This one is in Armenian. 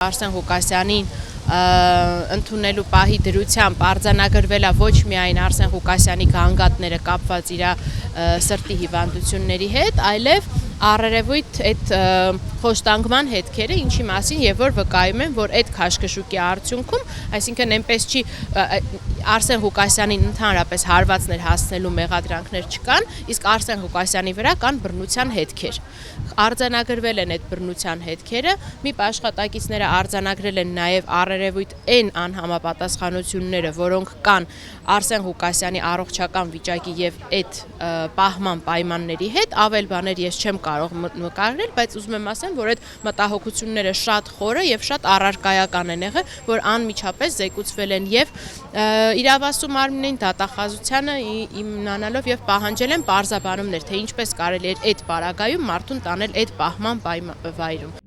Արսեն Ղուկասյանին ընդունելու պահի դրությամբ արձանագրվել է ոչ միայն Արսեն Ղուկասյանի գանգատները կապված իր սրտի հիվանդությունների հետ, այլև առերևույթ այդ խոստանգման հետքերը, ինչի մասին եւ որ վկայում են, որ այդ քաշքշուկի արդյունքում, այսինքն այնպես չի Արսեն Ղուկասյանին ընդհանրապես հարվածներ հասնելու մեղադրանքներ չկան, իսկ Արսեն Ղուկասյանի վրա կան բռնության հետքեր։ Արձանագրվել են այդ բռնության հետքերը, մի աշխատակիցները արձանագրել են նաև առերևույթ այն անհամապատասխանությունները, որոնք կան Արսեն Ղուկասյանի առողջական վիճակի եւ այդ պահման պայմանների հետ, ավել բաներ ես չեմ կարող նկարել, բայց ուզում եմ ասեմ, որ այդ մտահոգությունները շատ խորը եւ շատ առարկայական են եղել, որ անմիջապես զեկուցվել են եւ իրավասու մարմնին դատախազությանը իմանալով եւ պահանջել են պարզաբանումներ, թե ինչպես կարելի է այդ պարագայում մարդուն տանել այդ պահման վայրում։